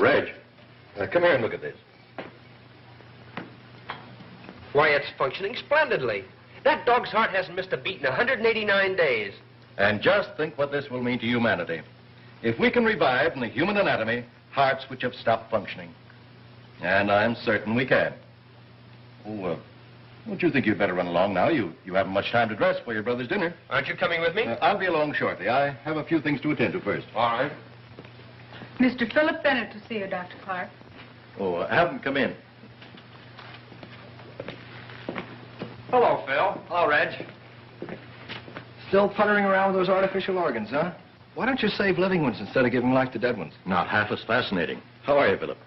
Reg, come here and look at this. Why, it's functioning splendidly. That dog's heart hasn't missed a beat in 189 days. And just think what this will mean to humanity. If we can revive in the human anatomy hearts which have stopped functioning. And I'm certain we can. Oh, don't you think you'd better run along now? You haven't much time to dress for your brother's dinner. Aren't you coming with me? I'll be along shortly. I have a few things to attend to first. All right. Mr. Philip Bennett to see you, Dr. Clark. Oh, have him come in. Hello, Phil. Hello, Reg. Still puttering around with those artificial organs, huh? Why don't you save living ones instead of giving life to dead ones? Not half as fascinating. How are you, Philip?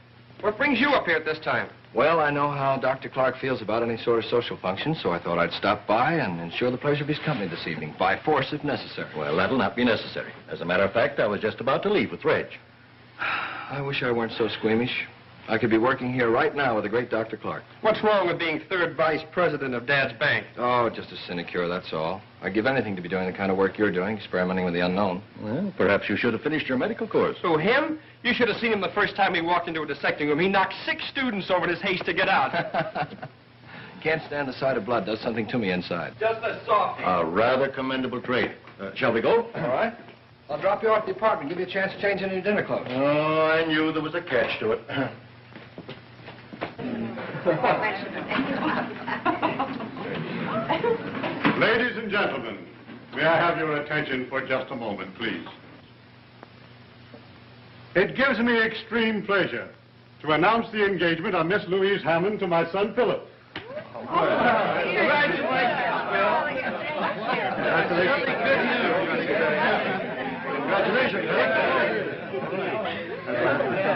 What brings you up here at this time? Well, I know how Dr. Clark feels about any sort of social function, so I thought I'd stop by and ensure the pleasure of his company this evening, by force if necessary. Well, that'll not be necessary. As a matter of fact, I was just about to leave with Reg. I wish I weren't so squeamish. I could be working here right now with the great Dr. Clark. What's wrong with being third vice president of Dad's bank? Oh, just a sinecure, that's all. I'd give anything to be doing the kind of work you're doing, experimenting with the unknown. Well, perhaps you should have finished your medical course. Who, him? You should have seen him the first time he walked into a dissecting room. He knocked 6 students over in his haste to get out. Can't stand the sight of blood. Does something to me inside. Just a softie. A rather commendable trait. Shall we go? All right. I'll drop you off at the apartment, give you a chance to change into your dinner clothes. Oh, I knew there was a catch to it. Ladies and gentlemen, may I have your attention for just a moment, please? It gives me extreme pleasure to announce the engagement of Miss Louise Hammond to my son, Philip. Congratulations,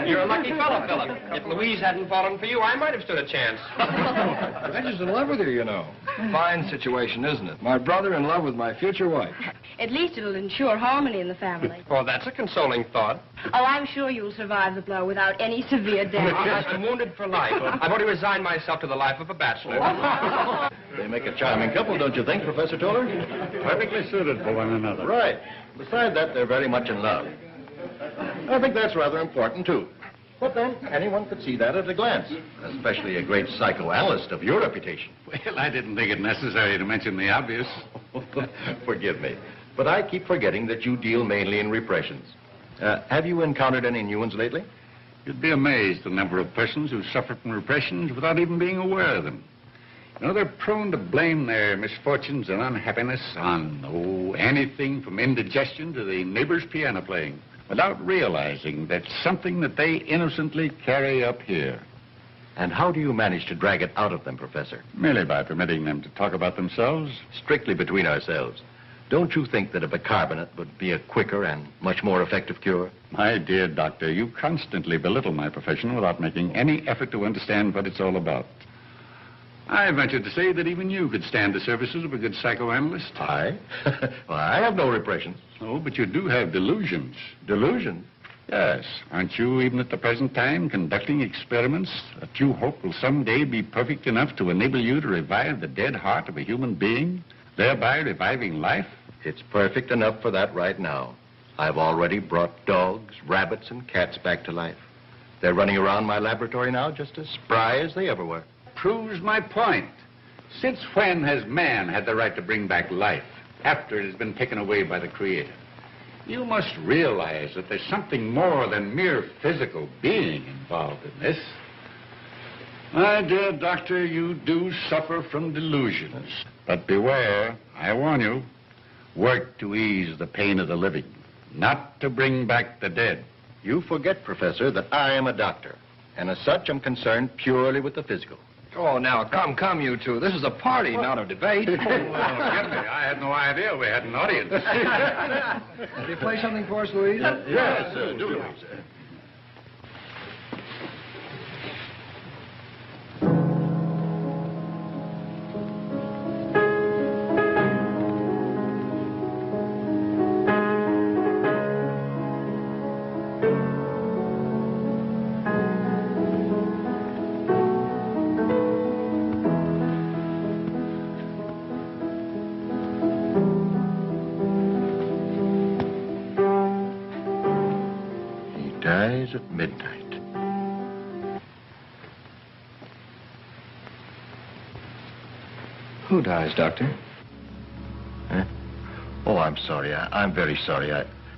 You're a lucky fellow, Philip. If Louise hadn't fallen for you, I might have stood a chance. Reggie's in love with you, you know. Fine situation, isn't it? My brother in love with my future wife. At least it'll ensure harmony in the family. Oh, that's a consoling thought. Oh, I'm sure you'll survive the blow without any severe damage. I'm wounded for life. I've already resigned myself to the life of a bachelor. They make a charming couple, don't you think, Professor Toller? Perfectly suited for one another. Right. Besides that, they're very much in love. I think that's rather important, too. But then, anyone could see that at a glance, especially a great psychoanalyst of your reputation. Well, I didn't think it necessary to mention the obvious. Forgive me, but I keep forgetting that you deal mainly in repressions. Have you encountered any new ones lately? You'd be amazed at the number of persons who suffer from repressions without even being aware of them. You know, they're prone to blame their misfortunes and unhappiness on, anything from indigestion to the neighbor's piano playing, without realizing that's something that they innocently carry up here. And how do you manage to drag it out of them, Professor? Merely by permitting them to talk about themselves. Strictly between ourselves. Don't you think that a bicarbonate would be a quicker and much more effective cure? My dear doctor, you constantly belittle my profession without making any effort to understand what it's all about. I venture to say that even you could stand the services of a good psychoanalyst. I? Well, I have no repressions. Oh, but you do have delusions. Delusion? Yes. Aren't you, even at the present time, conducting experiments that you hope will someday be perfect enough to enable you to revive the dead heart of a human being, thereby reviving life? It's perfect enough for that right now. I've already brought dogs, rabbits, and cats back to life. They're running around my laboratory now just as spry as they ever were. Proves my point. Since when has man had the right to bring back life after it has been taken away by the Creator? You must realize that there's something more than mere physical being involved in this. My dear doctor, you do suffer from delusions. But beware, I warn you, work to ease the pain of the living, not to bring back the dead. You forget, Professor, that I am a doctor, and as such I'm concerned purely with the physical. Oh, now, come, you two. This is a party, not a debate. Oh, forgive me. I had no idea we had an audience. Will you play something for us, Louise? Yes, do, Louise. Dies at midnight. Who dies, Doctor? Huh? Oh, I'm sorry. I'm very sorry.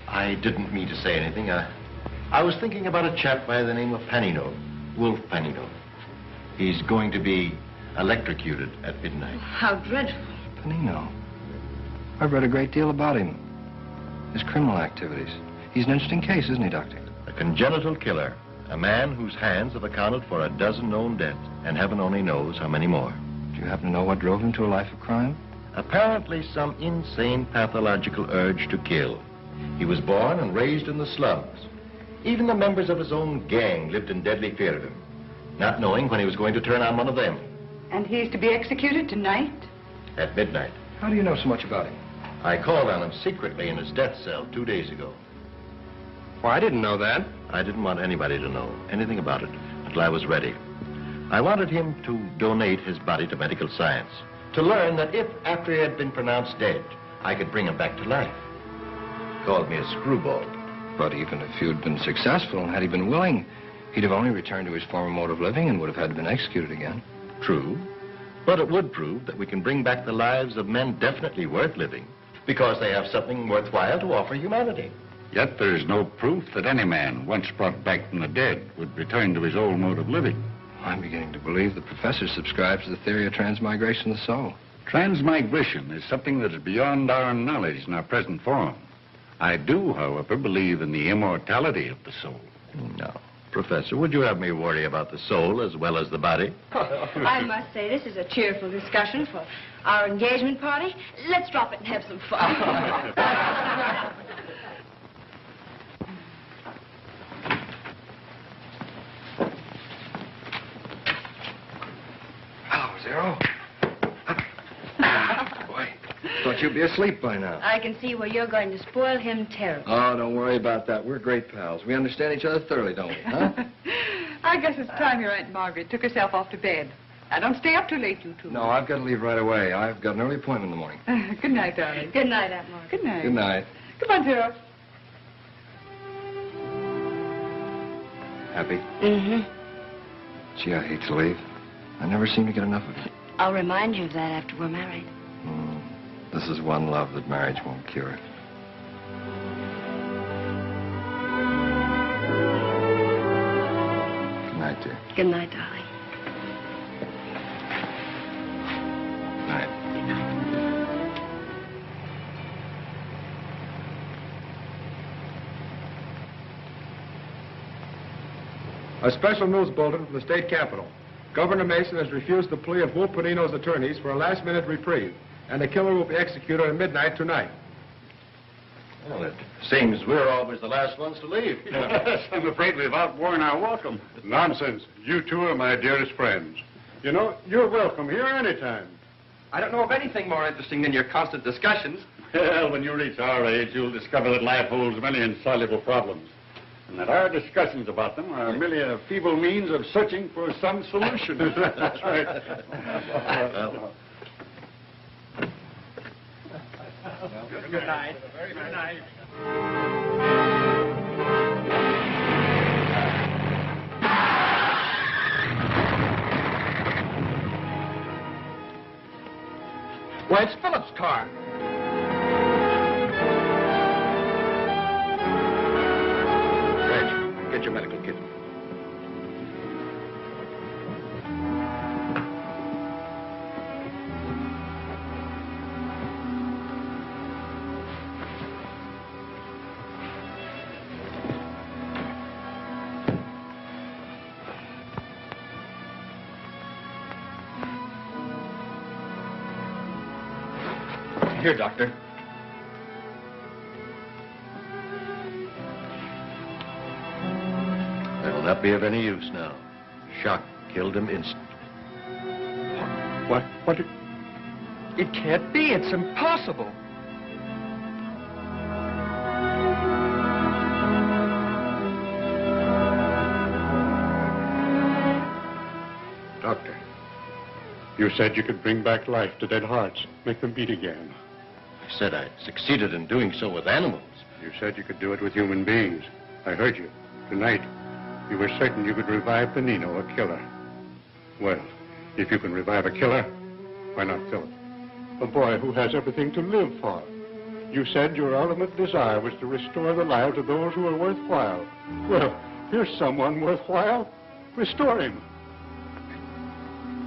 I didn't mean to say anything. I was thinking about a chap by the name of Panino, Wolf Panino. He's going to be electrocuted at midnight. How dreadful. Panino. I've read a great deal about him. His criminal activities. He's an interesting case, isn't he, Doctor? A congenital killer. A man whose hands have accounted for a dozen known deaths, and heaven only knows how many more. Do you happen to know what drove him to a life of crime? Apparently some insane pathological urge to kill. He was born and raised in the slums. Even the members of his own gang lived in deadly fear of him, not knowing when he was going to turn on one of them. And he's to be executed tonight? At midnight. How do you know so much about him? I called on him secretly in his death cell 2 days ago. Well, I didn't know that. I didn't want anybody to know anything about it until I was ready. I wanted him to donate his body to medical science, to learn that if, after he had been pronounced dead, I could bring him back to life. He called me a screwball. But even if you'd been successful and had he been willing, he'd have only returned to his former mode of living and would have had to been executed again. True, but it would prove that we can bring back the lives of men definitely worth living because they have something worthwhile to offer humanity. Yet there is no proof that any man, once brought back from the dead, would return to his old mode of living. I'm beginning to believe the professor subscribes to the theory of transmigration of the soul. Transmigration is something that is beyond our knowledge in our present form. I do, however, believe in the immortality of the soul. No. Professor, would you have me worry about the soul as well as the body? I must say, this is a cheerful discussion for our engagement party. Let's drop it and have some fun. Hello, Zero. Boy, thought you'd be asleep by now. I can see where you're going to spoil him terribly. Oh, don't worry about that. We're great pals. We understand each other thoroughly, don't we, huh? I guess it's time your Aunt Margaret took herself off to bed. Now, don't stay up too late, you two. No, I've got to leave right away. I've got an early appointment in the morning. Good night, darling. Good night, Aunt Margaret. Good night. Good night. Come on, Zero. Happy? Mm-hmm. Gee, I hate to leave. I never seem to get enough of you. I'll remind you of that after we're married. This is one love that marriage won't cure. Good night, dear. Good night, darling. Night. A special news bulletin from the state capitol. Governor Mason has refused the plea of Wolf Panino's attorneys for a last-minute reprieve, and the killer will be executed at midnight tonight. Well, it seems we're always the last ones to leave. I'm afraid we've outworn our welcome. Nonsense. You two are my dearest friends. You know, you're welcome here anytime. I don't know of anything more interesting than your constant discussions. Well, when you reach our age, you'll discover that life holds many insoluble problems, and that our discussions about them are merely a feeble means of searching for some solution. That's right. Good night. Very good night. Why, it's Philip's car. Reg, get your medical kit. Here, Doctor. That will not be of any use now. Shock killed him instantly. What? It can't be. It's impossible. Doctor, you said you could bring back life to dead hearts, make them beat again. I said I succeeded in doing so with animals. You said you could do it with human beings. I heard you. Tonight, you were certain you could revive Panino, a killer. Well, if you can revive a killer, why not Philip? A boy who has everything to live for. You said your ultimate desire was to restore the lives of those who are worthwhile. Well, here's someone worthwhile. Restore him.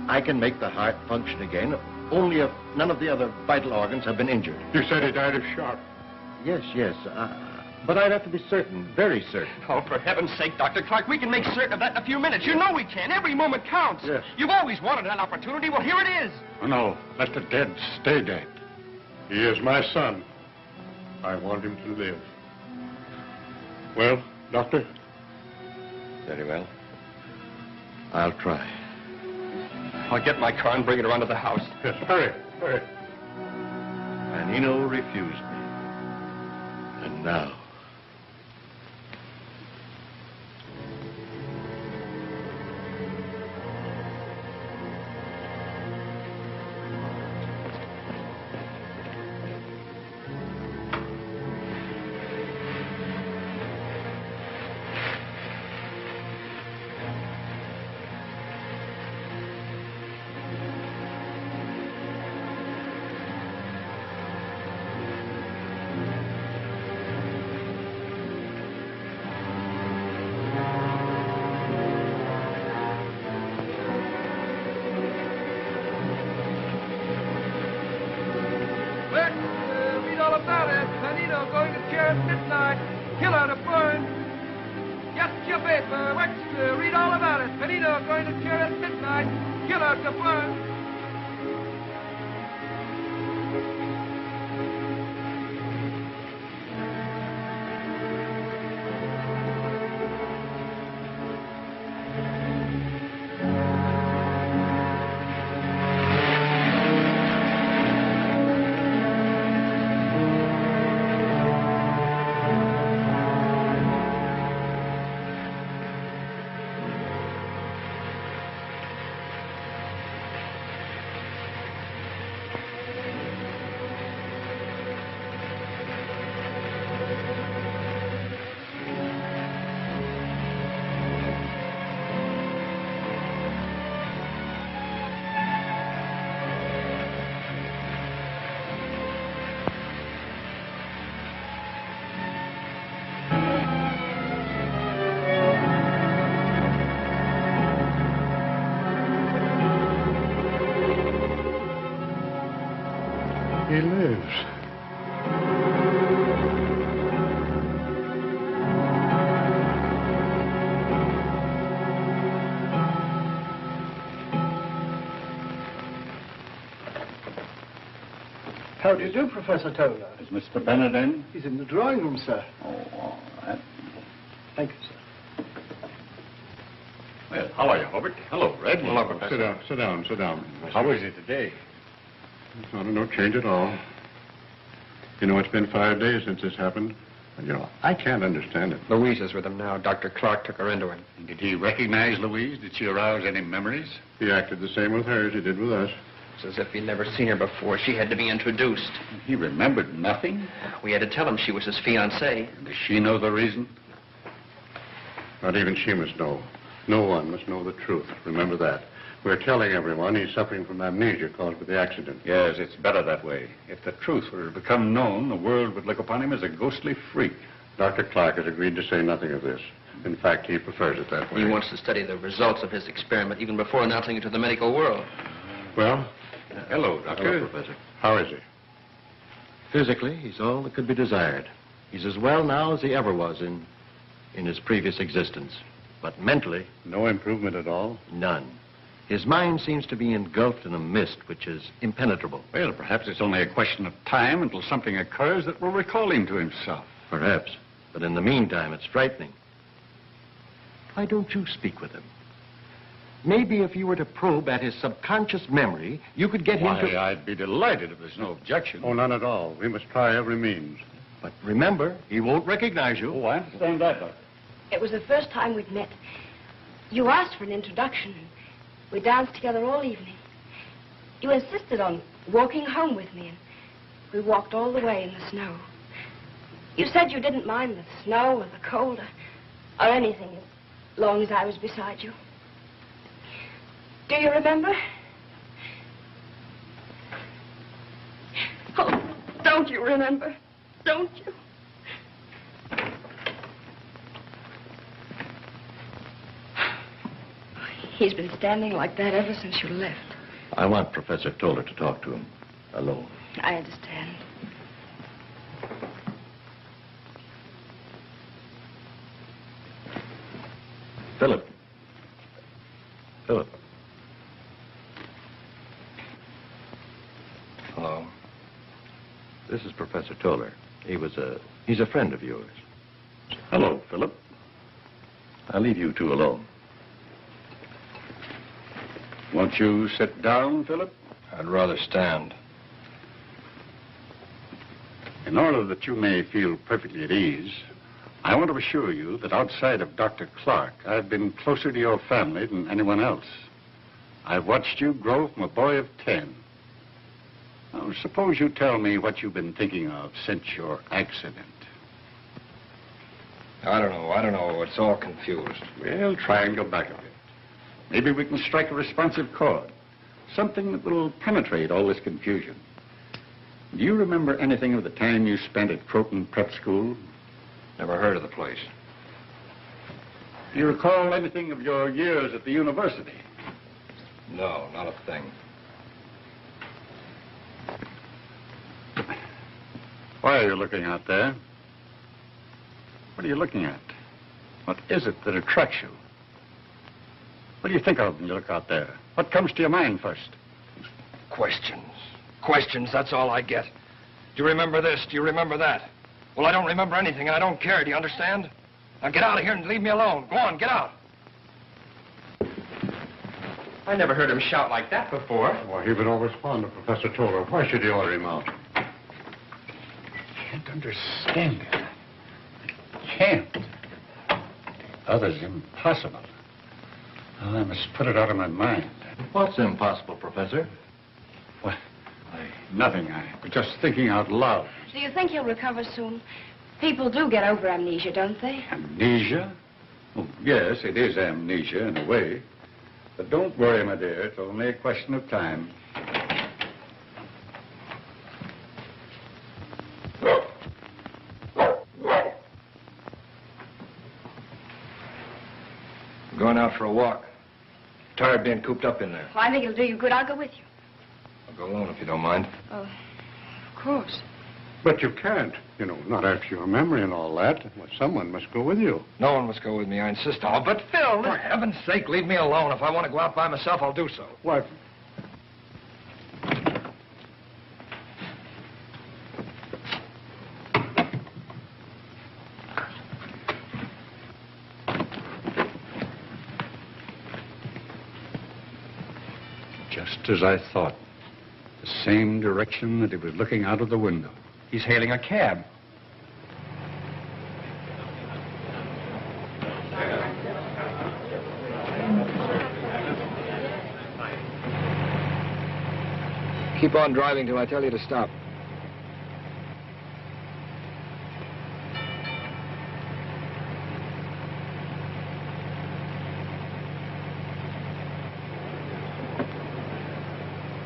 I can make the heart function again, only if none of the other vital organs have been injured. You said he died of shock. Yes. But I'd have to be certain, very certain. Oh, for heaven's sake, Dr. Clark, we can make certain of that in a few minutes. You know we can. Every moment counts. Yes. You've always wanted an opportunity. Well, here it is. Oh, no, let the dead stay dead. He is my son. I want him to live. Well, Doctor? Very well. I'll try. I'll get my car and bring it around to the house. Yes, hurry. Manino refused me. And now... Read all about it. Manino going to church midnight. Killer to burn. Get your paper. Wexler, read all about it. Manino going to church midnight. Killer to burn. He lives. How do you do, Professor Toner? Is Mr. Bennett in? He's in the drawing room, sir. Oh, all right. Thank you, sir. Well, how are you, Hobart? Hello, Red. Hello, Professor. Sit down. How is he today? It's not no change at all. You know, it's been 5 days since this happened. And, you know, I can't understand it. Louise is with him now. Dr. Clark took her into him. Did he recognize Louise? Did she arouse any memories? He acted the same with her as he did with us. It's as if he'd never seen her before. She had to be introduced. He remembered nothing? We had to tell him she was his fiancée. Does she know the reason? Not even she must know. No one must know the truth. Remember that. We're telling everyone he's suffering from amnesia caused by the accident. Yes, it's better that way. If the truth were to become known, the world would look upon him as a ghostly freak. Dr. Clark has agreed to say nothing of this. In fact, he prefers it that way. He wants to study the results of his experiment even before announcing it to the medical world. Well? Hello, Doctor. Hello, Professor. How is he? Physically, he's all that could be desired. He's as well now as he ever was in his previous existence. But mentally, No improvement at all? none. His mind seems to be engulfed in a mist which is impenetrable. Well, perhaps it's only a question of time until something occurs that will recall him to himself. Perhaps. But in the meantime, it's frightening. Why don't you speak with him? Maybe if you were to probe at his subconscious memory, you could get him Why, to... I'd be delighted if there's no objection. Oh, none at all. We must try every means. But remember, he won't recognize you. Oh, I understand that, Doctor. It was the first time we'd met. You asked for an introduction. We danced together all evening. You insisted on walking home with me, and we walked all the way in the snow. You said you didn't mind the snow or the cold or anything as long as I was beside you. Do you remember? Don't you remember? Don't you? He's been standing like that ever since you left. I want Professor Toller to talk to him alone. I understand. Philip. Philip. Hello. This is Professor Toller. He's a friend of yours. Hello, Philip. I'll leave you two alone. Won't you sit down, Philip? I'd rather stand. In order that you may feel perfectly at ease, I want to assure you that outside of Dr. Clark, I've been closer to your family than anyone else. I've watched you grow from a boy of 10. Now, suppose you tell me what you've been thinking of since your accident. I don't know. It's all confused. Well, try and go back a bit. Maybe we can strike a responsive chord. Something that will penetrate all this confusion. Do you remember anything of the time you spent at Croton Prep School? Never heard of the place. Do you recall anything of your years at the university? No, not a thing. Why are you looking out there? What are you looking at? What is it that attracts you? What do you think of when you look out there? What comes to your mind first? Questions, that's all I get. Do you remember this? Do you remember that? Well, I don't remember anything, and I don't care. Do you understand? Now get out of here and leave me alone. Go on, get out. I never heard him shout like that before. Why, he would always fond of Professor Toller. Why should you order him out? I can't understand it. I can't. Others, impossible. Well, I must put it out of my mind. What's impossible, Professor? What? Nothing. I was just thinking out loud. Do you think he'll recover soon? People do get over amnesia, don't they? Amnesia? Oh, yes, it is amnesia in a way. But don't worry, my dear. It's only a question of time. I'm going out for a walk. Tired being cooped up in there. Well, I think it'll do you good. I'll go with you. I'll go alone if you don't mind. Oh, of course. But you can't. You know, not after your memory and all that. Well, someone must go with you. No one must go with me, I insist on it. But, Phil, for heaven's sake, leave me alone. If I want to go out by myself, I'll do so. What? Just as I thought. The same direction that he was looking out of the window. He's hailing a cab. Keep on driving till I tell you to stop.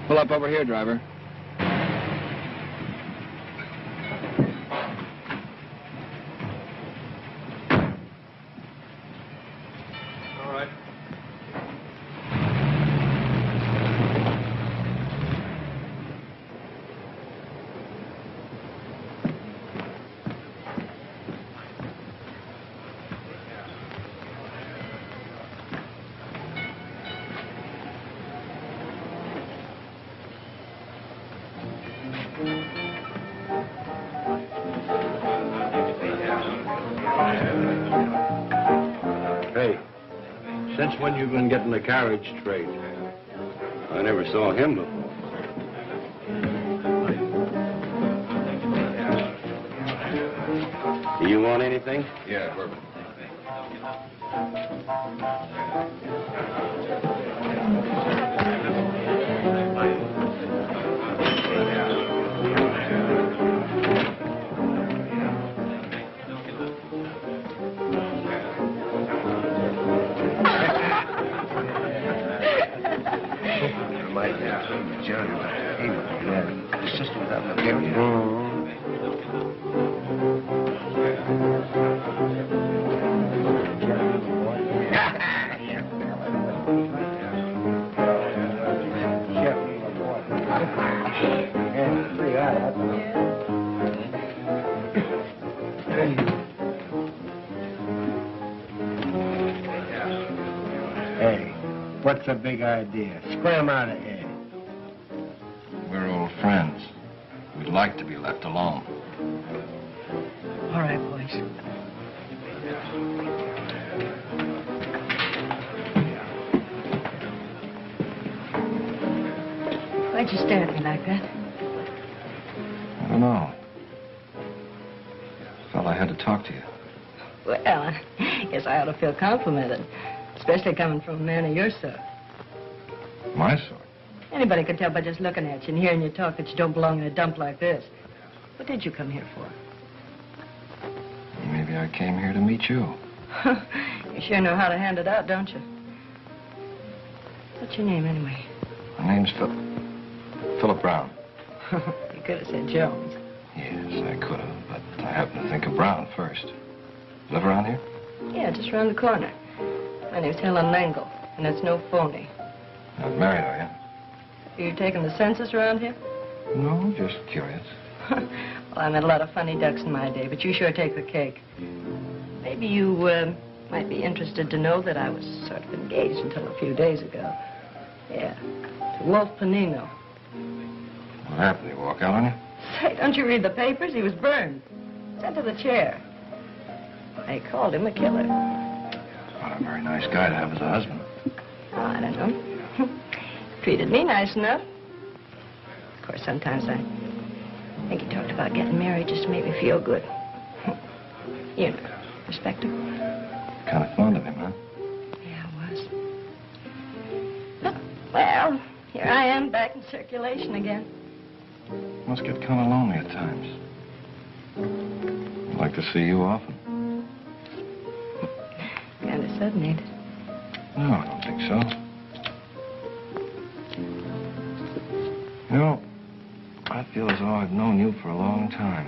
Pull up over here, driver. All right. Hey, since when you been getting the carriage straight? I never saw him before. Do you want anything? Yeah, bourbon. John, his sister was out in the area. the big idea? Scram out of here. We're old friends. We'd like to be left alone. All right, boys. Why'd you stare at me like that? I don't know. Felt I had to talk to you. Well, I guess I ought to feel complimented, especially coming from a man of your sort. My sort? Anybody could tell by just looking at you and hearing you talk that you don't belong in a dump like this. What did you come here for? Maybe I came here to meet you. You sure know how to hand it out, don't you? What's your name, anyway? My name's Philip Brown. You could have said Jones. Yes, I could have, but I happened to think of Brown first. Live around here? Yeah, just around the corner. My name's Helen Langle, and it's no phony. Not married, are you? Are you taking the census around here? No, just curious. Well, I met a lot of funny ducks in my day, but you sure take the cake. Maybe you might be interested to know that I was sort of engaged until a few days ago. Yeah, to Wolf Panino. What happened? Did he walk out on you? Say, don't you read the papers? He was burned. Sent to the chair. They called him a killer. What a very nice guy to have as a husband. Oh, I don't know. Treated me nice enough. Of course, sometimes I think he talked about getting married just to make me feel good. You know, respect him. Kind of fond of him, huh? Yeah, I was. Well, here I am back in circulation again. Must get kind of lonely at times. I'd like to see you often. Kind of sudden, ain't it? No, I don't think so. You know, I feel as though I've known you for a long time.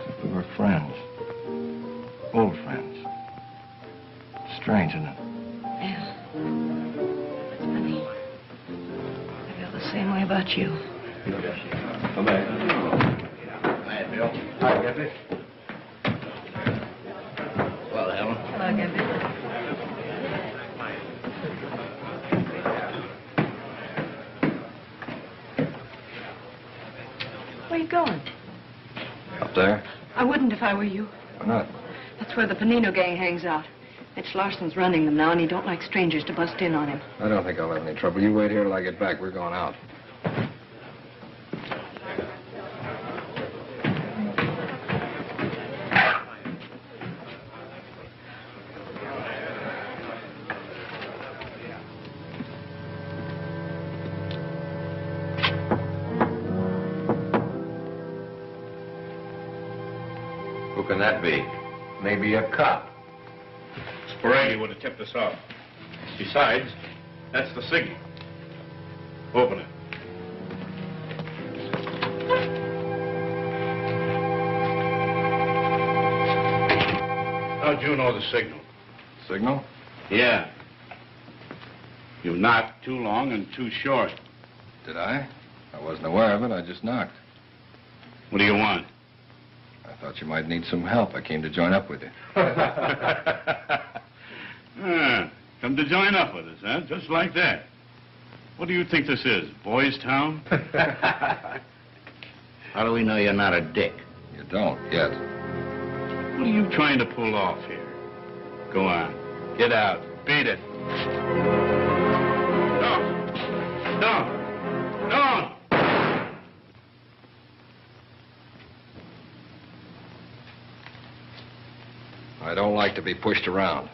As if we were friends. Old friends. Strange, isn't it? Yeah. That's funny. I feel the same way about you. Come back. Hi, Bill. Hi, Gippy. Well, Helen. Hello, Gippy. Where are you going? Up there? I wouldn't if I were you. Why not? That's where the Panino gang hangs out. Mitch Larson's running them now, and he don't like strangers to bust in on him. I don't think I'll have any trouble. You wait here till I get back. We're going out. Who can that be? Maybe a cop. Sporelli would have tipped us off. Besides, that's the signal. Open it. How'd you know the signal? Signal? Yeah. You knocked too long and too short. Did I? I wasn't aware of it. I just knocked. What do you want? I thought you might need some help. I came to join up with you. Come to join up with us, huh? Just like that. What do you think this is, Boys Town? How do we know you're not a dick? You don't yet. What are you trying to pull off here? Go on. Get out. Beat it. Don't. Don't. Don't. I don't like to be pushed around.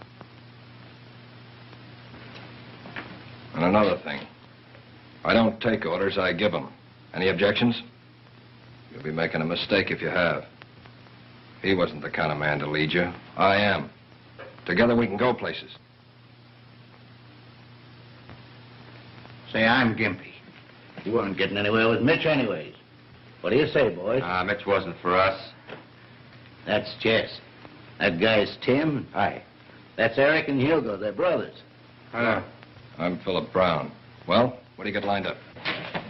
And another thing. I don't take orders, I give them. Any objections? You'll be making a mistake if you have. He wasn't the kind of man to lead you. I am. Together we can go places. Say, I'm Gimpy. You weren't getting anywhere with Mitch anyways. What do you say, boys? Mitch wasn't for us. That's Jess. That guy's Tim. Hi. That's Eric and Hugo. They're brothers. Hello. I'm Philip Brown. Well, what do you got lined up?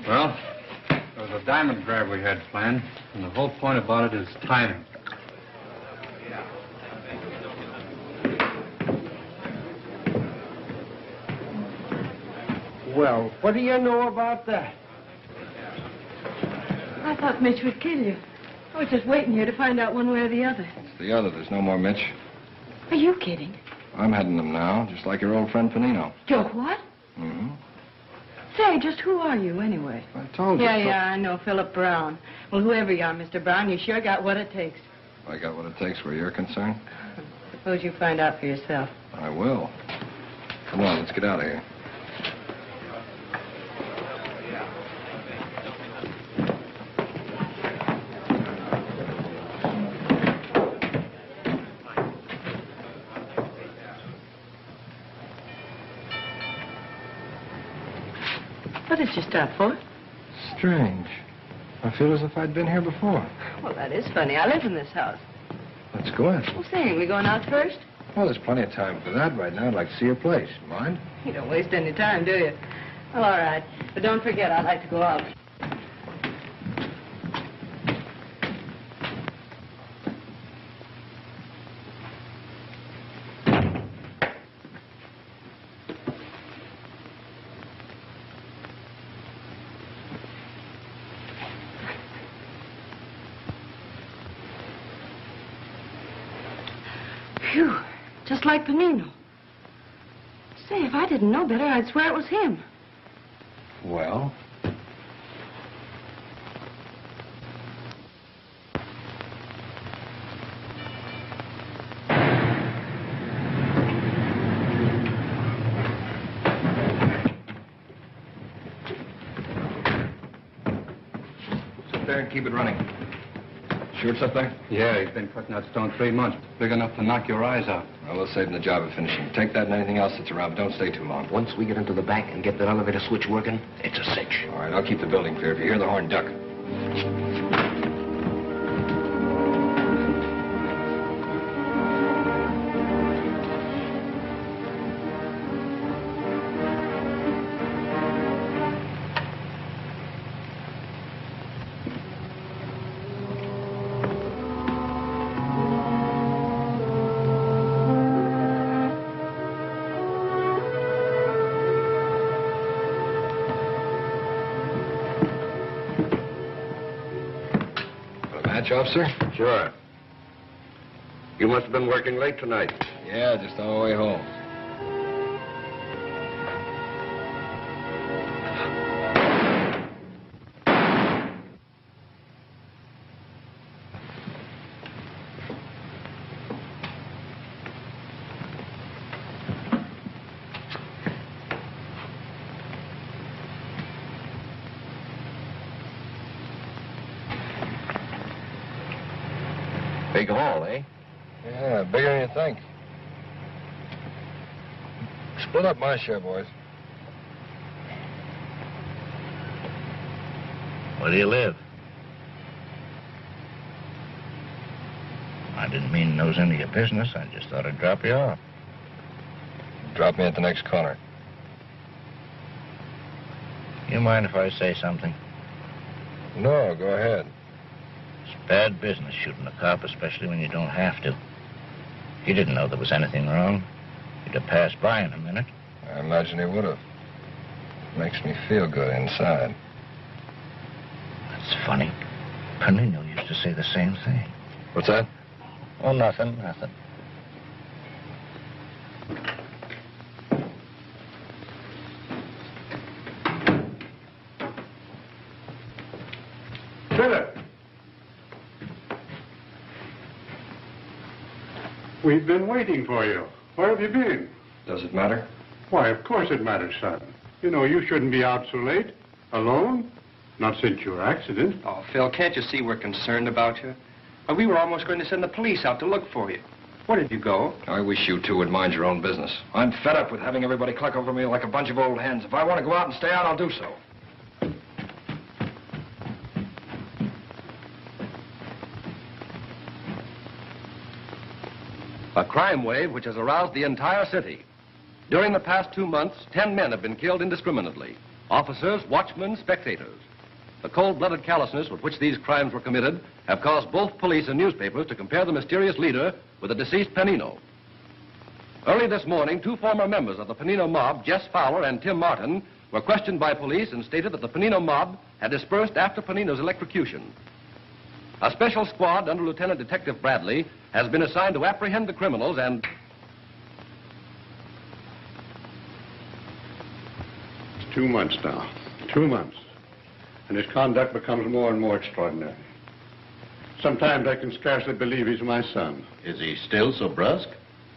Well, there was a diamond grab we had planned, and the whole point about it is timing. Well, what do you know about that? I thought Mitch would kill you. I was just waiting here to find out one way or the other. It's the other. There's no more Mitch. Are you kidding? I'm heading them now, just like your old friend Panino. Joe, what? Mm-hmm. Say, just who are you, anyway? I told you. Yeah, I know, Philip Brown. Well, whoever you are, Mr. Brown, you sure got what it takes. I got what it takes where you're concerned. Suppose you find out for yourself. I will. Come on, let's get out of here. What did you stop for? Strange. I feel as if I'd been here before. Well, that is funny. I live in this house. Let's go in. Well, say, we going out first? Well, there's plenty of time for that right now. I'd like to see your place. Mind? You don't waste any time, do you? Well, all right. But don't forget, I'd like to go out. Phew, just like Panino. Say, if I didn't know better, I'd swear it was him. Well? Sit there and keep it running. Sure it's up there? Yeah, he's been cutting that stone 3 months. Big enough to knock your eyes out. Well, we'll save him the job of finishing. Take that and anything else that's around, but don't stay too long. Once we get into the back and get that elevator switch working, it's a cinch. All right, I'll keep the building clear. If you hear the horn, duck. Match, officer? Sure. You must have been working late tonight. Yeah, just on the way home. Big haul, eh? Yeah, bigger than you think. Split up my share, boys. Where do you live? I didn't mean to nose into your business. I just thought I'd drop you off. Drop me at the next corner. You mind if I say something? No, go ahead. It's bad business shooting a cop, especially when you don't have to. He didn't know there was anything wrong. He'd have passed by in a minute. I imagine he would have. Makes me feel good inside. That's funny. Panino used to say the same thing. What's that? Oh, nothing. Philip! We've been waiting for you. Where have you been? Does it matter? Why, of course it matters, son. You know, you shouldn't be out so late. Alone? Not since your accident. Oh, Phil, can't you see we're concerned about you? Well, we were almost going to send the police out to look for you. Where did you go? I wish you two would mind your own business. I'm fed up with having everybody cluck over me like a bunch of old hens. If I want to go out and stay out, I'll do so. A crime wave which has aroused the entire city. During the past 2 months, 10 men have been killed indiscriminately. Officers, watchmen, spectators. The cold-blooded callousness with which these crimes were committed have caused both police and newspapers to compare the mysterious leader with the deceased Panino. Early this morning, 2 former members of the Panino mob, Jess Fowler and Tim Martin, were questioned by police and stated that the Panino mob had dispersed after Panino's electrocution. A special squad under Lieutenant Detective Bradley has been assigned to apprehend the criminals and... It's 2 months now. 2 months. And his conduct becomes more and more extraordinary. Sometimes I can scarcely believe he's my son. Is he still so brusque?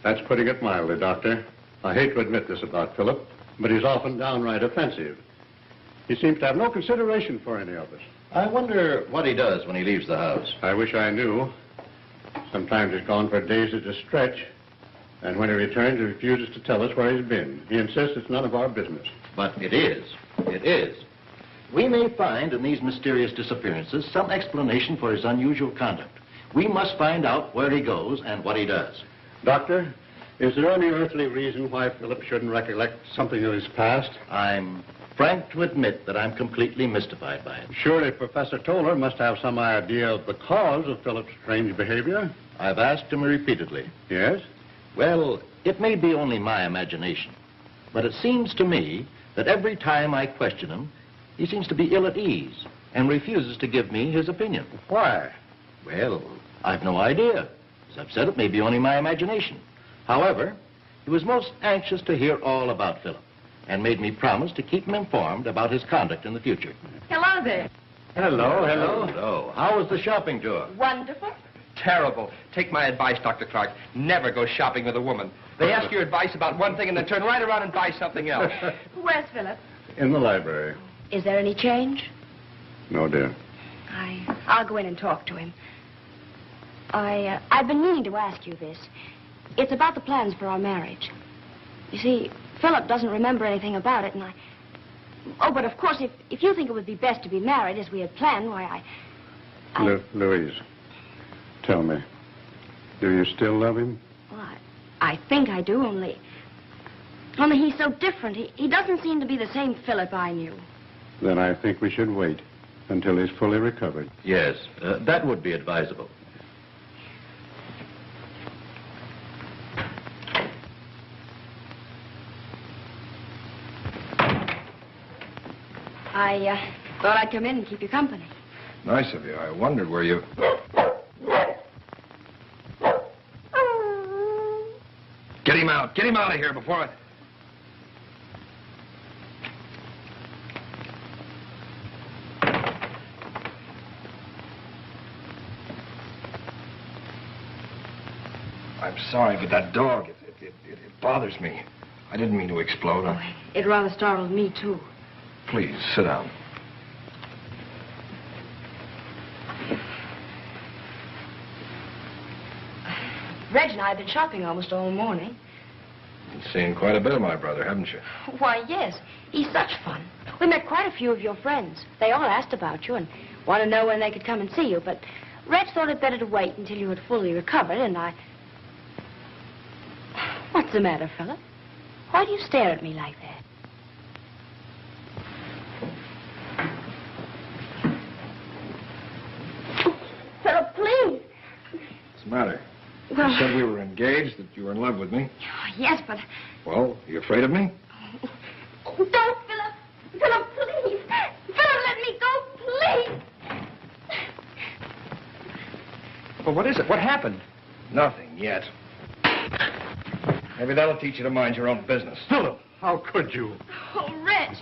That's putting it mildly, Doctor. I hate to admit this about Philip, but he's often downright offensive. He seems to have no consideration for any of us. I wonder what he does when he leaves the house. I wish I knew. Sometimes he's gone for days at a stretch, and when he returns, he refuses to tell us where he's been. He insists it's none of our business. But it is. It is. We may find in these mysterious disappearances some explanation for his unusual conduct. We must find out where he goes and what he does. Doctor, is there any earthly reason why Philip shouldn't recollect something of his past? I'm frank to admit that I'm completely mystified by it. Surely Professor Toller must have some idea of the cause of Philip's strange behavior. I've asked him repeatedly. Yes? Well, it may be only my imagination, but it seems to me that every time I question him, he seems to be ill at ease and refuses to give me his opinion. Why? Well, I've no idea. As I've said, it may be only my imagination. However, he was most anxious to hear all about Philip and made me promise to keep him informed about his conduct in the future. Hello there. Hello, hello. Hello. How was the shopping tour? Wonderful. Terrible. Take my advice, Dr. Clark. Never go shopping with a woman. They ask your advice about one thing and then turn right around and buy something else. Where's Philip? In the library. Is there any change? No, dear. I'll go in and talk to him. I've been meaning to ask you this. It's about the plans for our marriage. You see, Philip doesn't remember anything about it, and Oh, but of course, if you think it would be best to be married as we had planned, why, Louise, tell me, do you still love him? Well, I think I do, only he's so different. He doesn't seem to be the same Philip I knew. Then I think we should wait until he's fully recovered. Yes, that would be advisable. I thought I'd come in and keep you company. Nice of you. I wondered where you... Get him out. Get him out of here before I... I'm sorry, but that dog, it bothers me. I didn't mean to explode. It rather startled me, too. Please, sit down. Reg and I have been shopping almost all morning. You've seen quite a bit of my brother, haven't you? Why, yes. He's such fun. We met quite a few of your friends. They all asked about you and wanted to know when they could come and see you, but Reg thought it better to wait until you had fully recovered, and I... What's the matter, Philip? Why do you stare at me like that? Philip, please. What's the matter? Well... You said we were engaged, that you were in love with me. Yes, but... Well, are you afraid of me? Don't, Philip. Philip, please. Philip, let me go, please. Well, what is it? What happened? Nothing yet. Maybe that'll teach you to mind your own business. Philip, how could you? Oh, Reg.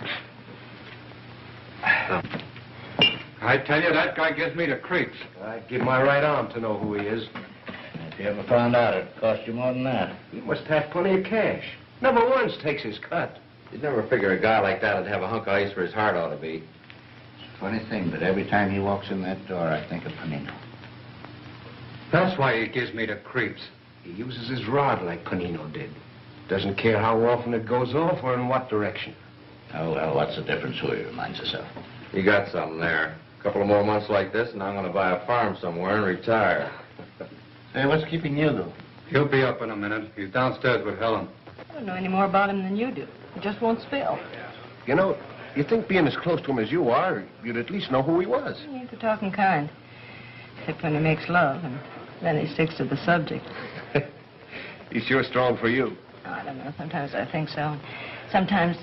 I tell you, that guy gives me the creeps. I'd give my right arm to know who he is. If you ever found out, it'd cost you more than that. He must have plenty of cash. Never once takes his cut. You'd never figure a guy like that would have a hunk of ice where his heart ought to be. It's a funny thing, but every time he walks in that door, I think of Panino. That's why he gives me the creeps. He uses his rod like Panino did. Doesn't care how often it goes off or in what direction. Oh, well, what's the difference who he reminds us of? You got something there. A couple of more months like this, and I'm going to buy a farm somewhere and retire. Hey, what's keeping you, though? He'll be up in a minute. He's downstairs with Helen. I don't know any more about him than you do. He just won't spill. You know, you'd think being as close to him as you are, you'd at least know who he was. He ain't the talking kind. Except when he makes love, and then he sticks to the subject. He's sure strong for you. I don't know. Sometimes I think so. Sometimes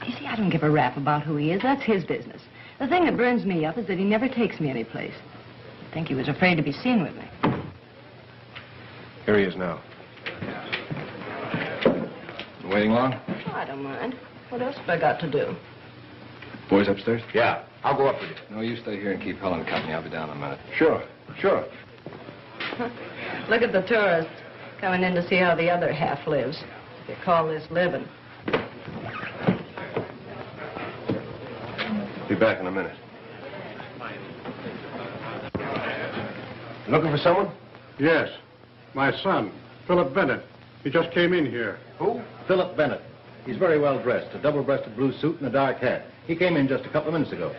You see, I don't give a rap about who he is. That's his business. The thing that burns me up is that he never takes me anyplace. I think he was afraid to be seen with me. Here he is now. Waiting long? Oh, I don't mind. What else have I got to do? Boys upstairs? Yeah, I'll go up with you. No, you stay here and keep Helen company. I'll be down in a minute. Sure. Look at the tourists coming in to see how the other half lives. If you call this living. Be back in a minute. Looking for someone? Yes. My son, Philip Bennett. He just came in here. Who? Philip Bennett. He's very well dressed, a double-breasted blue suit and a dark hat. He came in just a couple of minutes ago.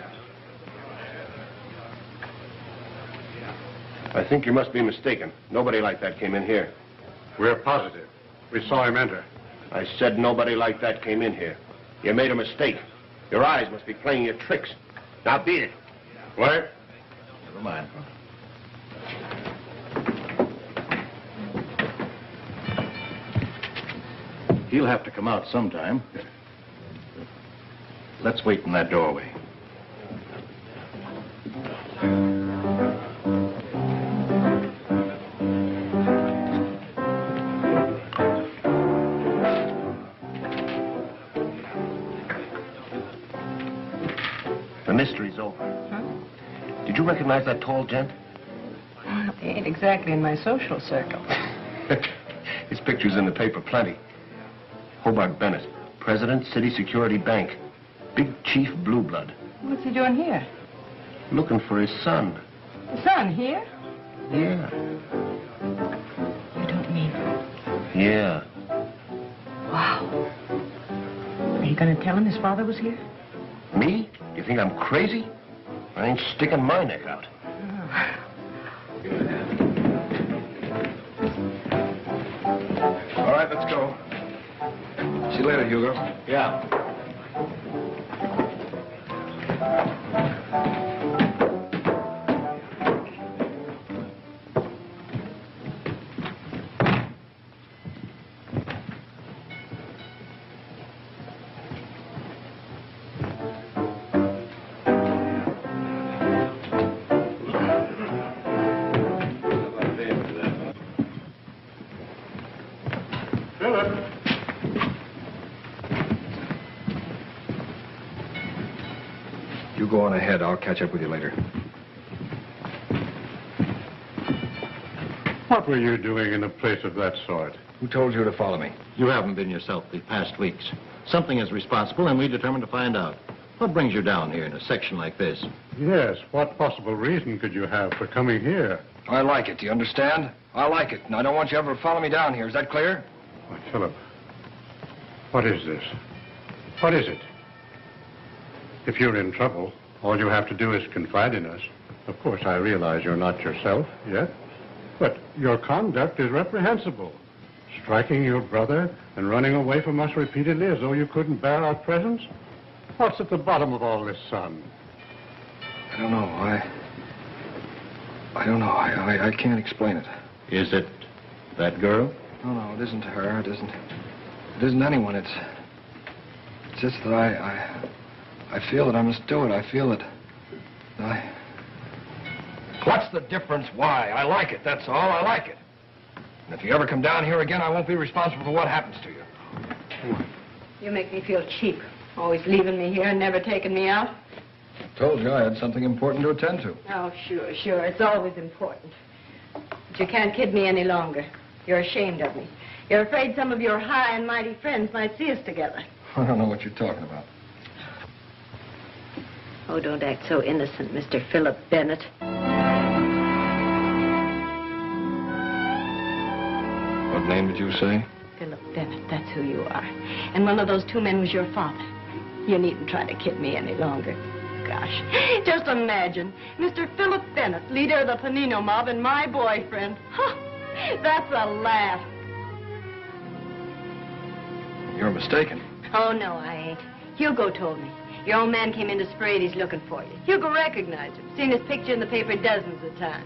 I think you must be mistaken. Nobody like that came in here. We're positive. We saw him enter. I said nobody like that came in here. You made a mistake. Your eyes must be playing you tricks. Now beat it. What? Never mind. He'll have to come out sometime. Let's wait in that doorway. The mystery's over. Huh? Did you recognize that tall gent? Well, he ain't exactly in my social circle. His picture's in the paper plenty. Hobart Bennett, President, City Security Bank. Big Chief Blue Blood. What's he doing here? Looking for his son. The son here? Yeah. You don't mean... Yeah. Wow. Are you going to tell him his father was here? Me? You think I'm crazy? I ain't sticking my neck out. All right, let's go. See you later, Hugo. Yeah. You go on ahead. I'll catch up with you later. What were you doing in a place of that sort? Who told you to follow me? You haven't been yourself the past weeks. Something is responsible, and we determined to find out. What brings you down here in a section like this? Yes, what possible reason could you have for coming here? I like it, do you understand? I like it, and I don't want you ever to follow me down here. Is that clear? Why, Philip, what is this? What is it? If you're in trouble, all you have to do is confide in us. Of course, I realize you're not yourself yet, but your conduct is reprehensible. Striking your brother and running away from us repeatedly as though you couldn't bear our presence? What's at the bottom of all this, son? I don't know. I don't know. I can't explain it. Is it that girl? No, it isn't her. It isn't anyone. It's just that I feel that I must do it. I feel it. What's the difference? Why? I like it, that's all. I like it. And if you ever come down here again, I won't be responsible for what happens to you. You make me feel cheap. Always leaving me here and never taking me out. I told you I had something important to attend to. Oh, sure. It's always important. But you can't kid me any longer. You're ashamed of me. You're afraid some of your high and mighty friends might see us together. I don't know what you're talking about. Oh, don't act so innocent, Mr. Philip Bennett. What name did you say? Philip Bennett, that's who you are. And one of those two men was your father. You needn't try to kid me any longer. Gosh, just imagine. Mr. Philip Bennett, leader of the Panino mob, and my boyfriend. Huh, that's a laugh. You're mistaken. Oh, no, I ain't. Hugo told me. Your old man came in to spray and he's looking for you. Hugo recognized him. Seen his picture in the paper dozens of times.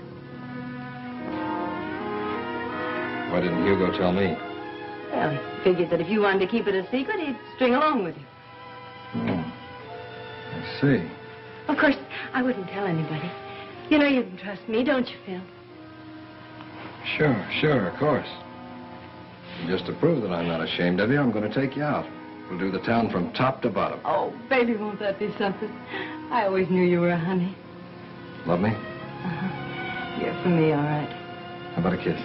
Why didn't Hugo tell me? Well, he figured that if you wanted to keep it a secret, he'd string along with you. see. Of course, I wouldn't tell anybody. You know you can trust me, don't you, Phil? Sure, of course. And just to prove that I'm not ashamed of you, I'm going to take you out. We'll do the town from top to bottom. Oh, baby, won't that be something? I always knew you were a honey. Love me? Uh-huh. You're for me, all right. How about a kiss?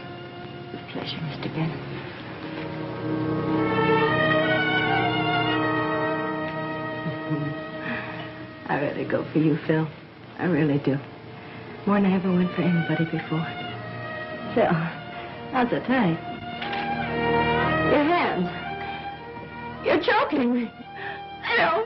With pleasure, Mr. Bennett. I really go for you, Phil. I really do. More than I ever went for anybody before. Phil, how's it taste? Your hands. You're choking me. I know.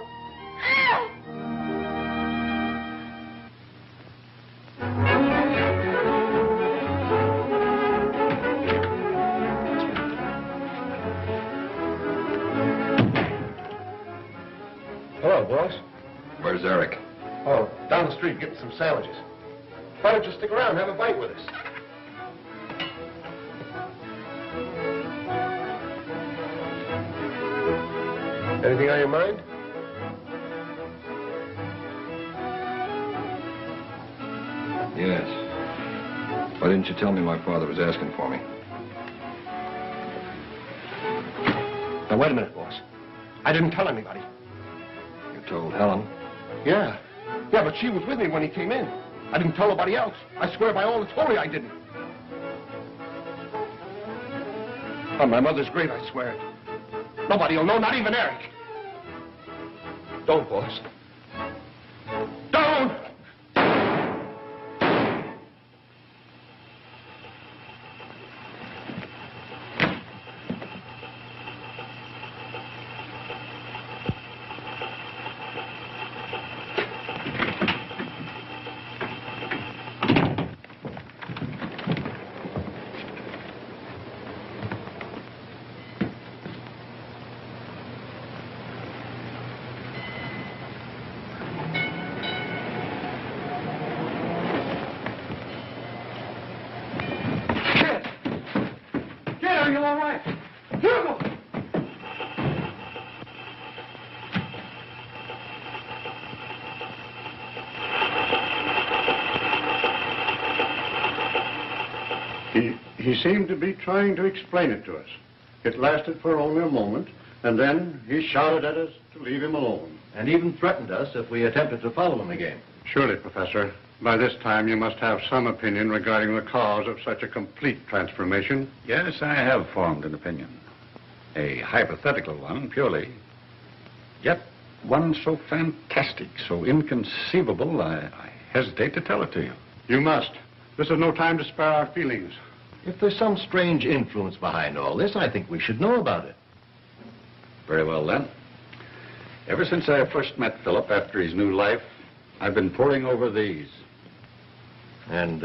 Hello, boss. Where's Eric? Oh, down the street getting some sandwiches. Why don't you stick around and have a bite with us? Anything on your mind? Yes. Why didn't you tell me my father was asking for me? Now, wait a minute, boss. I didn't tell anybody. You told Helen? Yeah, but she was with me when he came in. I didn't tell nobody else. I swear by all that's holy I didn't. On my mother's grave, I swear it. Nobody'll know, not even Eric. Don't, boss. Don't! Are you all right? Hugo! He seemed to be trying to explain it to us. It lasted for only a moment, and then he shouted at us to leave him alone. And even threatened us if we attempted to follow him again. Surely, Professor, by this time you must have some opinion regarding the cause of such a complete transformation. Yes, I have formed an opinion. A hypothetical one, purely. Yet one so fantastic, so inconceivable, I hesitate to tell it to you. You must. This is no time to spare our feelings. If there's some strange influence behind all this, I think we should know about it. Very well, then. Ever since I first met Philip after his new life, I've been poring over these. And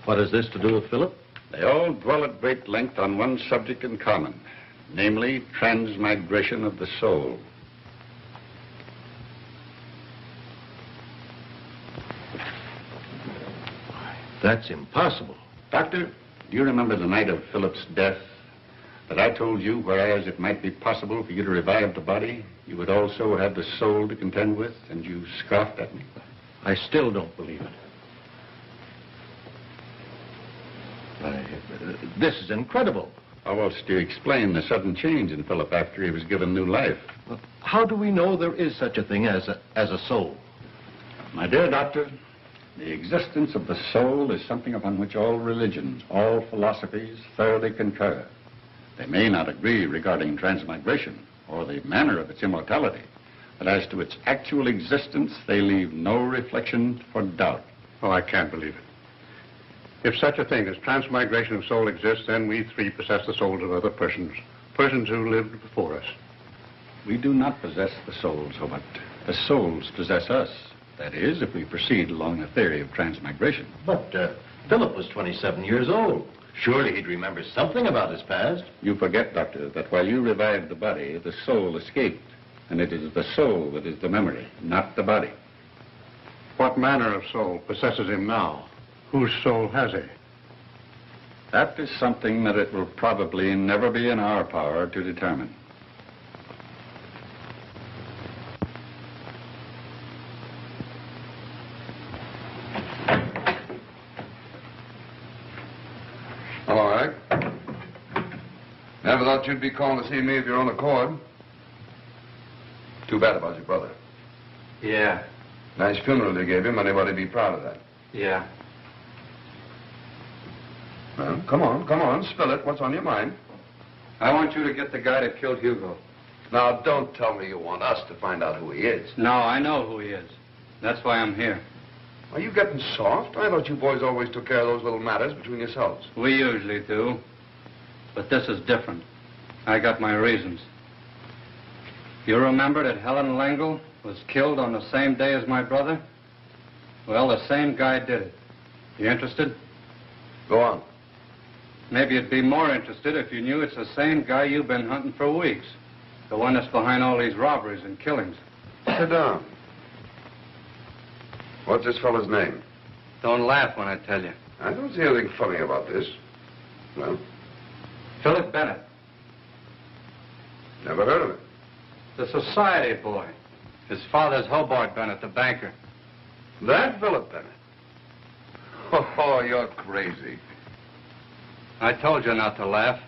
what has this to do with Philip? They all dwell at great length on one subject in common, namely transmigration of the soul. That's impossible. Doctor, do you remember the night of Philip's death that I told you, whereas it might be possible for you to revive the body, you would also have the soul to contend with, and you scoffed at me? I still don't believe it. This is incredible. How else do you explain the sudden change in Philip after he was given new life? How do we know there is such a thing as a soul? My dear doctor, the existence of the soul is something upon which all religions, all philosophies thoroughly concur. They may not agree regarding transmigration or the manner of its immortality, but as to its actual existence, they leave no reflection for doubt. Oh, I can't believe it. If such a thing as transmigration of soul exists, then we three possess the souls of other persons who lived before us. We do not possess the souls, but the souls possess us. That is, if we proceed along the theory of transmigration. But Philip was 27 years old. Surely he'd remember something about his past. You forget, Doctor, that while you revived the body, the soul escaped. And it is the soul that is the memory, not the body. What manner of soul possesses him now? Whose soul has he? That is something that it will probably never be in our power to determine. Never thought you'd be calling to see me of your own accord. Too bad about your brother. Yeah. Nice funeral they gave him. Anybody be proud of that? Yeah. Well, come on, spill it. What's on your mind? I want you to get the guy that killed Hugo. Now, don't tell me you want us to find out who he is. No, I know who he is. That's why I'm here. Are you getting soft? I thought you boys always took care of those little matters between yourselves. We usually do. But this is different. I got my reasons. You remember that Helen Langle was killed on the same day as my brother? Well, the same guy did it. You interested? Go on. Maybe you'd be more interested if you knew it's the same guy you've been hunting for weeks. The one that's behind all these robberies and killings. Sit down. What's this fellow's name? Don't laugh when I tell you. I don't see anything funny about this. Well? Philip Bennett. Never heard of it. The society boy. His father's Hobart Bennett, the banker. That Philip Bennett? Oh, you're crazy. I told you not to laugh.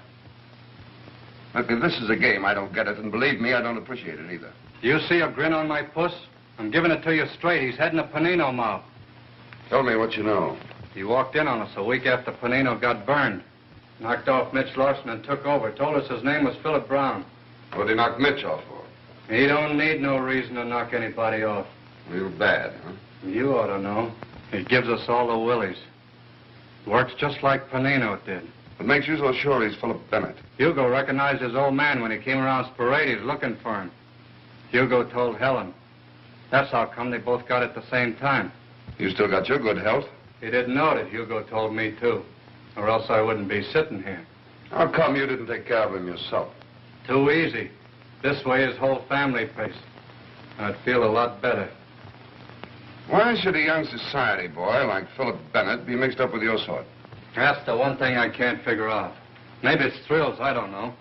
Look, if this is a game, I don't get it, and believe me, I don't appreciate it either. Do you see a grin on my puss? I'm giving it to you straight. He's heading to Panino mob. Tell me what you know. He walked in on us a week after Panino got burned. Knocked off Mitch Larson and took over. Told us his name was Philip Brown. What'd he knock Mitch off for? He don't need no reason to knock anybody off. Real bad, huh? You ought to know. He gives us all the willies. Works just like Panino did. What makes you so sure he's Philip Bennett? Hugo recognized his old man when he came around Sporades looking for him. Hugo told Helen. That's how come they both got it at the same time. You still got your good health? He didn't know it. Hugo told me, too. Or else I wouldn't be sitting here. How come you didn't take care of him yourself? Too easy. This way his whole family pays. I'd feel a lot better. Why should a young society boy like Philip Bennett be mixed up with your sort? That's the one thing I can't figure out. Maybe it's thrills, I don't know.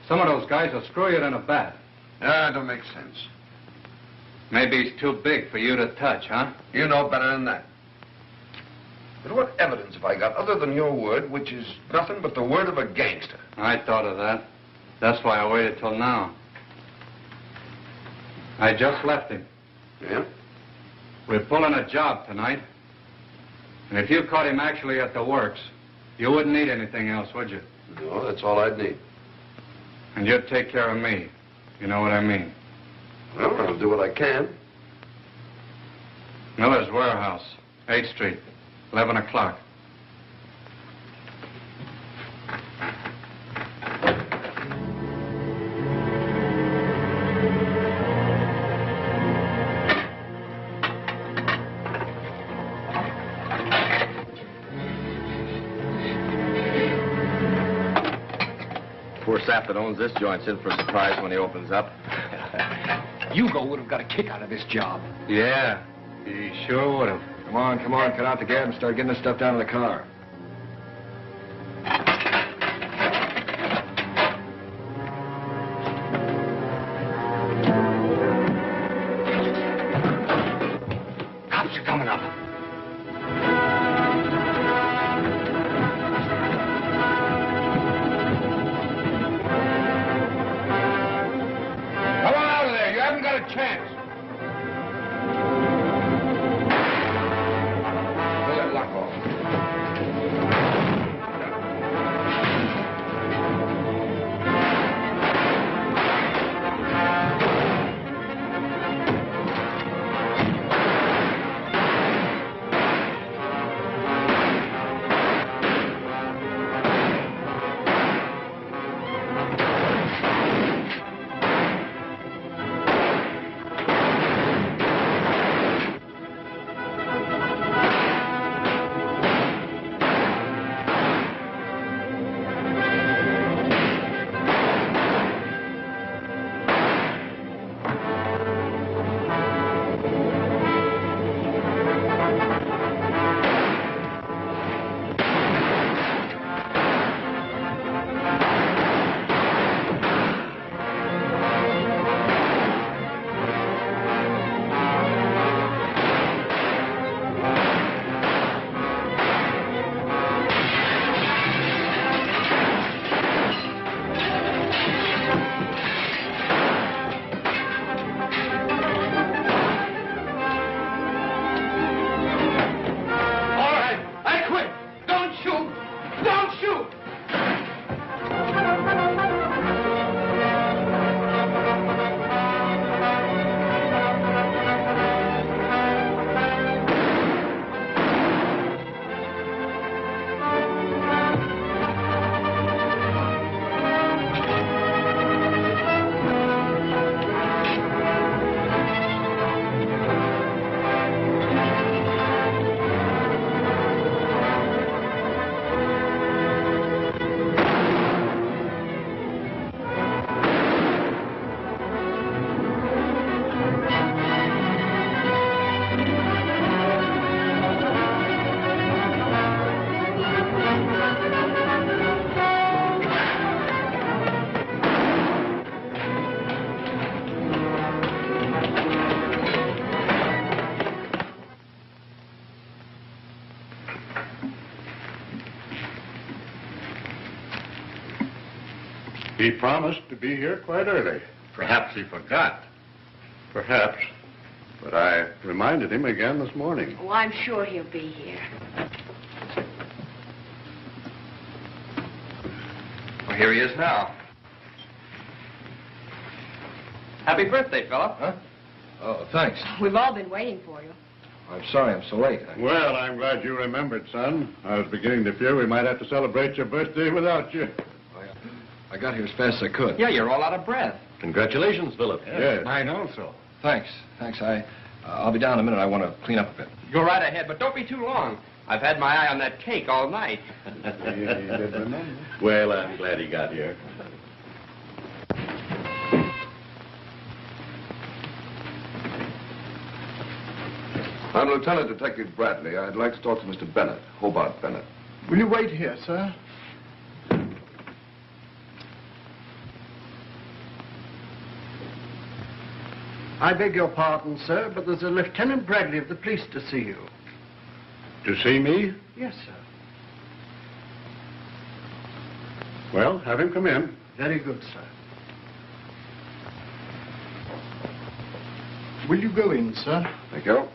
Some of those guys will screw you in a bat. Yeah, it don't make sense. Maybe he's too big for you to touch, huh? You know better than that. But what evidence have I got other than your word, which is nothing but the word of a gangster? I thought of that. That's why I waited till now. I just left him. Yeah? We're pulling a job tonight. And if you caught him actually at the works, you wouldn't need anything else, would you? No, that's all I'd need. And you'd take care of me. You know what I mean? Well, I'll do what I can. Miller's Warehouse, 8th Street, 11 o'clock. Poor sap that owns this joint's in for a surprise when he opens up. Hugo would have got a kick out of this job. Yeah, he sure would have. Come on, cut out the gab and start getting this stuff down to the car. Cops are coming up. Chance. Pull that lock off. He promised to be here quite early. Perhaps he forgot. Perhaps. But I reminded him again this morning. Oh, I'm sure he'll be here. Well, here he is now. Happy birthday, Philip. Huh? Oh, thanks. We've all been waiting for you. I'm sorry I'm so late. Well, I'm glad you remembered, son. I was beginning to fear we might have to celebrate your birthday without you. I got here as fast as I could. Yeah, you're all out of breath. Congratulations, Philip. Yes. Mine also. Thanks. I'll be down in a minute. I want to clean up a bit. Go right ahead, but don't be too long. I've had my eye on that cake all night. Well, I'm glad he got here. I'm Lieutenant Detective Bradley. I'd like to talk to Mr. Bennett, Hobart Bennett. Will you wait here, sir? I beg your pardon, sir, but there's a Lieutenant Bradley of the police to see you. To see me? Yes, sir. Well, have him come in. Very good, sir. Will you go in, sir? Thank you.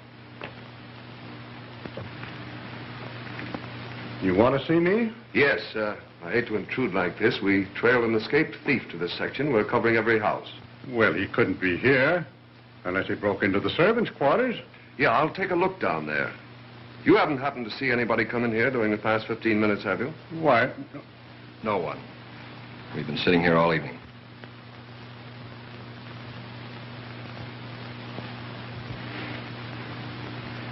You want to see me? Yes, I hate to intrude like this. We trailed an escaped thief to this section. We're covering every house. Well, he couldn't be here unless he broke into the servants' quarters. Yeah, I'll take a look down there. You haven't happened to see anybody come in here during the past 15 minutes, have you? Why? No one. We've been sitting here all evening.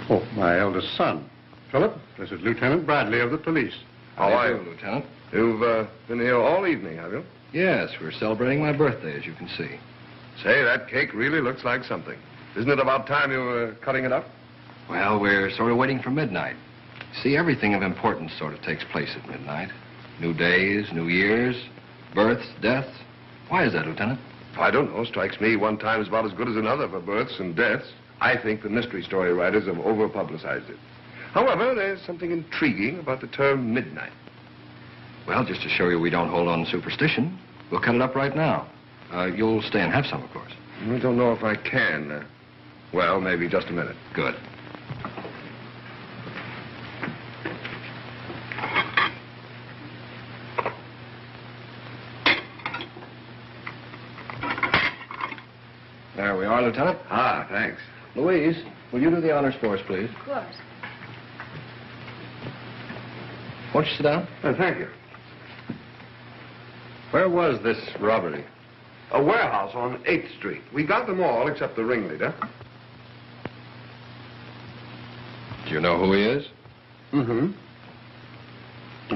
Oh, my eldest son. Philip, this is Lieutenant Bradley of the police. How are you, Lieutenant? You've been here all evening, have you? Yes, we're celebrating my birthday, as you can see. Say, that cake really looks like something. Isn't it about time you were cutting it up? Well, we're sort of waiting for midnight. See, everything of importance sort of takes place at midnight. New days, new years, births, deaths. Why is that, Lieutenant? I don't know. Strikes me one time is about as good as another for births and deaths. I think the mystery story writers have over-publicized it. However, there's something intriguing about the term midnight. Well, just to show you we don't hold on to superstition, we'll cut it up right now. You'll stay and have some, of course. I don't know if I can. Well, maybe just a minute. Good. There we are, Lieutenant. Ah, thanks. Louise, will you do the honors for us, please? Of course. Won't you sit down? Thank you. Where was this robbery? A warehouse on 8th Street. We got them all except the ringleader. Do you know who he is? Mm-hmm.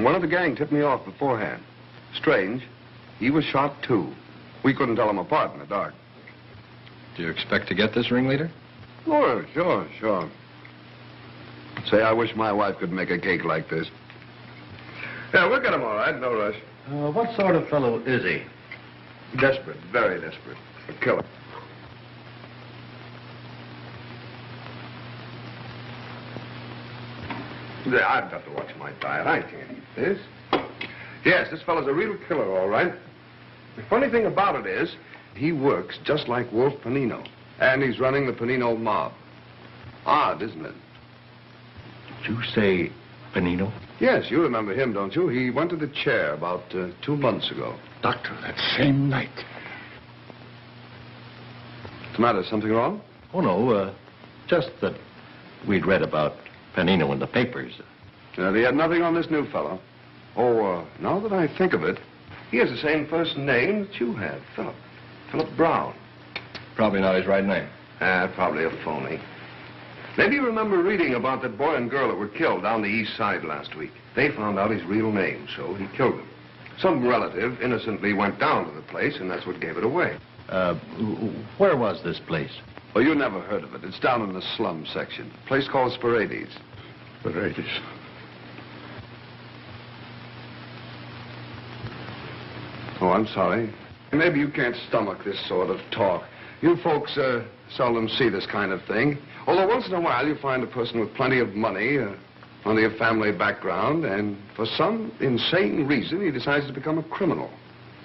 One of the gang tipped me off beforehand. Strange. He was shot, too. We couldn't tell them apart in the dark. Do you expect to get this ringleader? Oh, sure. Say, I wish my wife could make a cake like this. Yeah, we'll get him all right. No rush. What sort of fellow is he? Desperate. Very desperate. A killer. Yeah, I've got to watch my diet. I can't eat this. Yes, this fellow's a real killer, all right. The funny thing about it is, he works just like Wolf Panino. And he's running the Panino mob. Odd, isn't it? Did you say Panino? Yes, you remember him, don't you? He went to the chair about 2 months ago. Doctor, that same night. What's the matter? Something wrong? Oh, no, just that we'd read about Panino in the papers. He had nothing on this new fellow. Oh, now that I think of it, he has the same first name that you had, Philip. Philip Brown. Probably not his right name. Probably a phony. Maybe you remember reading about that boy and girl that were killed down the east side last week. They found out his real name, so he killed them. Some relative innocently went down to the place, and that's what gave it away. Where was this place? Oh, you never heard of it. It's down in the slum section. A place called Sporades. Sporades. Oh, I'm sorry. Maybe you can't stomach this sort of talk. You folks seldom see this kind of thing. Although once in a while you find a person with plenty of money, plenty of family background, and for some insane reason he decides to become a criminal.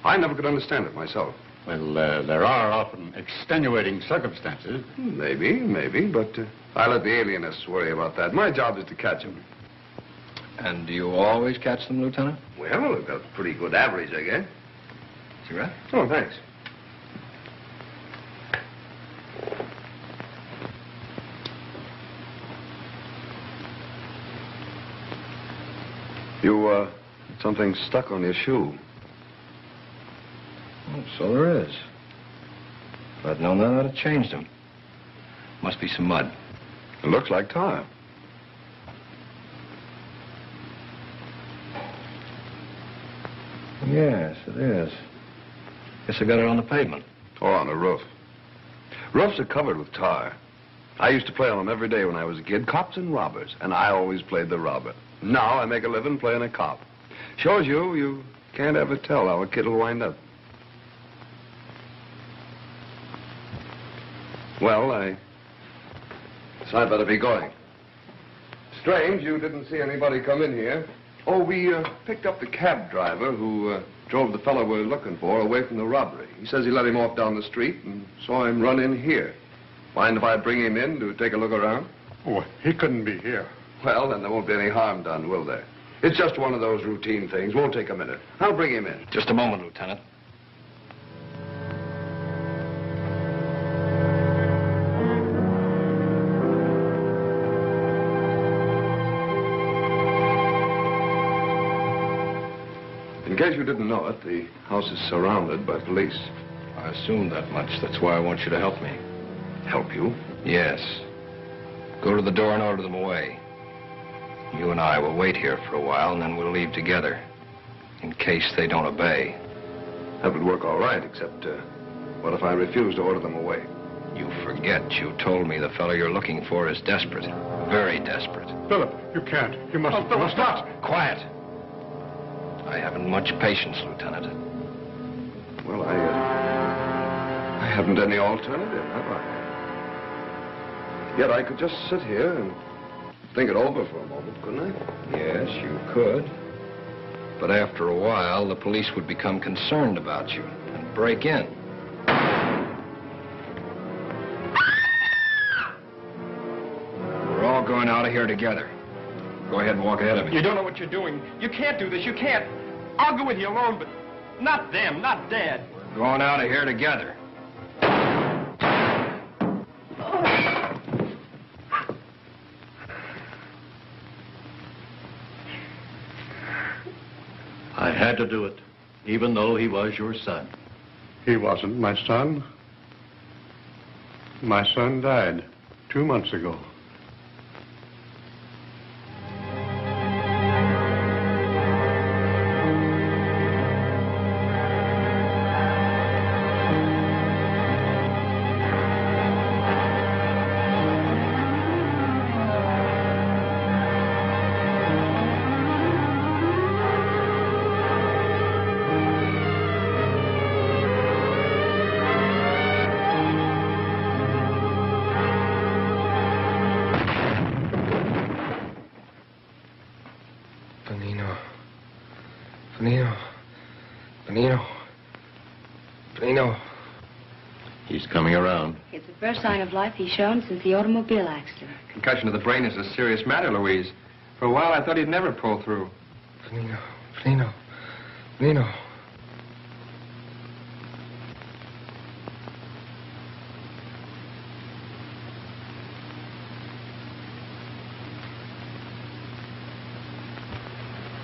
I never could understand it myself. Well, there are often extenuating circumstances. Maybe, but I let the alienists worry about that. My job is to catch them. And do you always catch them, Lieutenant? Well, they've got a pretty good average, I guess. Cigarette? Oh, thanks. You, something stuck on your shoe. Oh, so there is. If I'd known that, I'd have changed them. Must be some mud. It looks like tar. Yes, it is. Guess I got it on the pavement. Or on the roof. Roofs are covered with tar. I used to play on them every day when I was a kid, cops and robbers, and I always played the robber. Now I make a living playing a cop. Shows you can't ever tell how a kid will wind up. Well, I'd better be going. Strange you didn't see anybody come in here. Oh, we picked up the cab driver who drove the fellow we're looking for away from the robbery. He says he let him off down the street and saw him run in here. Mind if I bring him in to take a look around? Oh, he couldn't be here. Well, then there won't be any harm done, will there? It's just one of those routine things. Won't take a minute. I'll bring him in. Just a moment, Lieutenant. In case you didn't know it, the house is surrounded by police. I assumed that much. That's why I want you to help me. Help you? Yes. Go to the door and order them away. You and I will wait here for a while, and then we'll leave together, in case they don't obey. That would work all right, except, what if I refuse to order them away? You forget you told me the fellow you're looking for is desperate. Very desperate. Philip, you can't. You must... Oh, Philip, stop! Quiet. I haven't much patience, Lieutenant. Well, I haven't any alternative, have I? Yet I could just sit here and think it over for a moment, couldn't I? Yes, you could. But after a while, the police would become concerned about you and break in. We're all going out of here together. Go ahead and walk ahead of me. You don't know what you're doing. You can't do this. You can't. I'll go with you alone, but not them, not Dad. We're going out of here together. I had to do it, even though he was your son. He wasn't my son. My son died 2 months ago. Benino. He's coming around. It's the first sign of life he's shown since the automobile accident. Concussion of the brain is a serious matter, Louise. For a while, I thought he'd never pull through. Benino.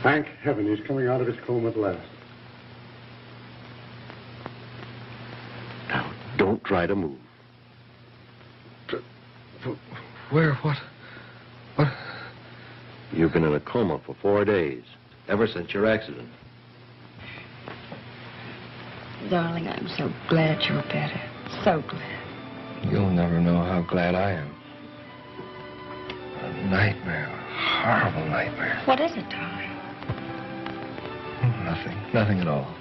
Thank heaven he's coming out of his coma at last. Now, don't try to move. Where? What? You've been in a coma for 4 days, ever since your accident. Darling, I'm so glad you're better. So glad. You'll never know how glad I am. A nightmare. A horrible nightmare. What is it, darling? Nothing at all.